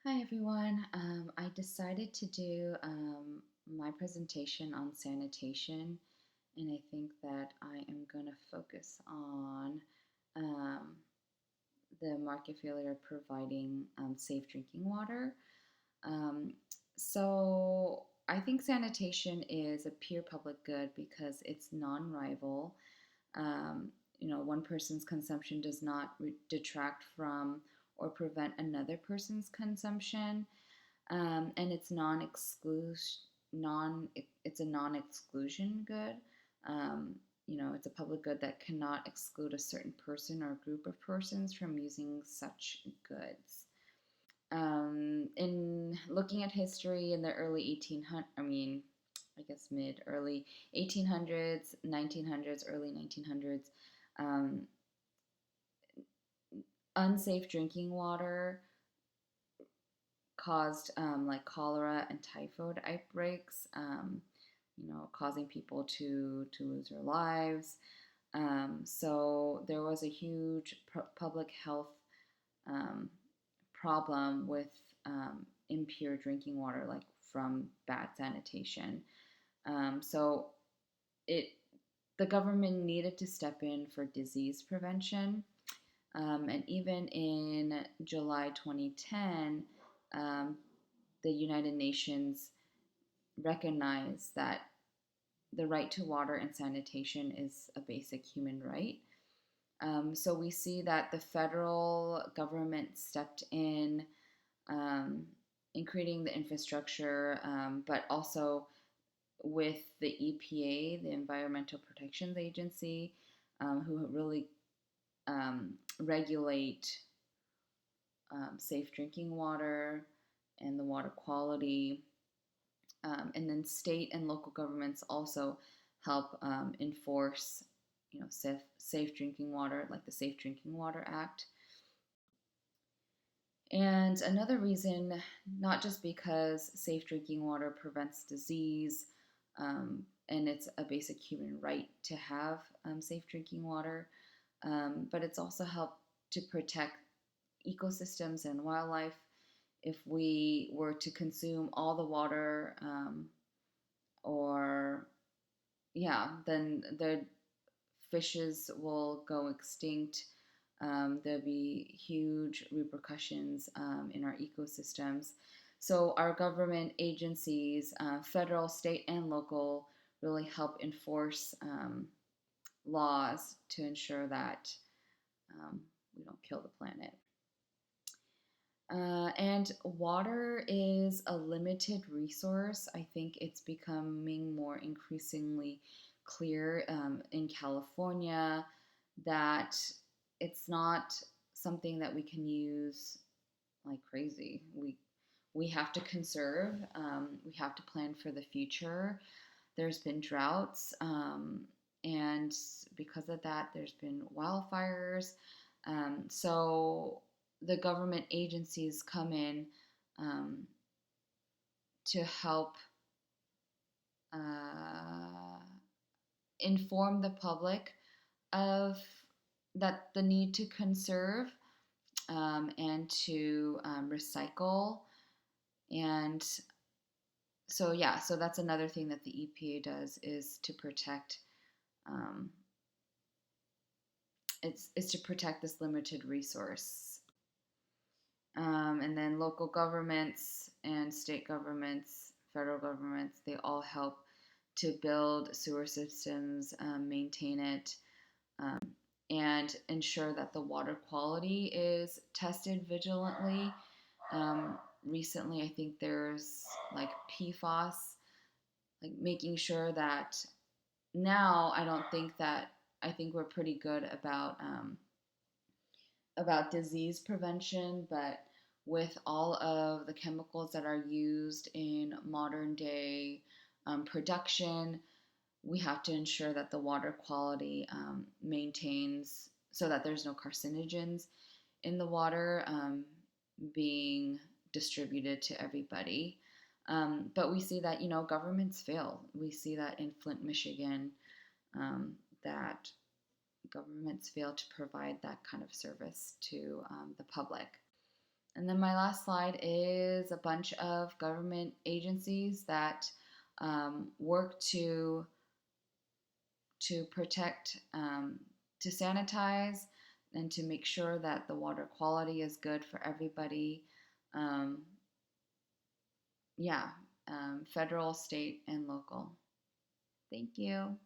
Hi everyone. I decided to do my presentation on sanitation, and I think that I am going to focus on um, the market failure of providing safe drinking water. Um, so I think sanitation is a pure public good because it's non-rival. Um, one person's consumption does not detract from or prevent another person's consumption, and it's non-exclusion, non it's a non-exclusion good. Um, it's a public good that cannot exclude a certain person or group of persons from using such goods. In looking at history in the early 1800s, I guess mid early 1800s, 1900s, early 1900s, um, unsafe drinking water caused like cholera and typhoid outbreaks, causing people to lose their lives. So there was a huge public health um, problem with impure drinking water, like from bad sanitation. So it the government needed to step in for disease prevention. And even in July 2010, um, the United Nations recognized that the right to water and sanitation is a basic human right. So we see that the federal government stepped um, in creating the infrastructure, but also with the EPA, the Environmental Protection Agency, who really regulate safe drinking water and the water quality. And then state and local governments also help enforce, safe drinking water, like the Safe Drinking Water Act. And another reason, not just because safe drinking water prevents disease, and it's a basic human right to have safe drinking water, but it's also helped to protect ecosystems and wildlife. If we were to consume all the water, or yeah, then the fishes will go extinct. There'll be huge repercussions in our ecosystems. So, our government agencies, federal, state, and local, really help enforce laws to ensure that we don't kill the planet. And water is a limited resource. I think it's becoming more increasingly clear in California that it's not something that we can use like crazy. We have to conserve. We have to plan for the future. There's been droughts, and because of that, there's been wildfires. So the government agencies come in um, to help uh, inform the public of that the need to conserve, and to recycle. And so yeah, so that's another thing that the EPA does is to protect, um, it's to protect this limited resource. And then local governments and state governments, federal governments, they all help to build sewer systems, maintain it, um, and ensure that the water quality is tested vigilantly. Recently, I think there's like PFAS, like making sure that now I think we're pretty good about disease prevention, but with all of the chemicals that are used in modern day production, we have to ensure that the water quality maintains so that there's no carcinogens in the water being distributed to everybody. But we see that, governments fail. We see that in Flint, Michigan, um, that governments fail to provide that kind of service to the public. And then my last slide is a bunch of government agencies that work to protect, to sanitize, and to make sure that the water quality is good for everybody. Um, yeah, federal, state, and local. Thank you.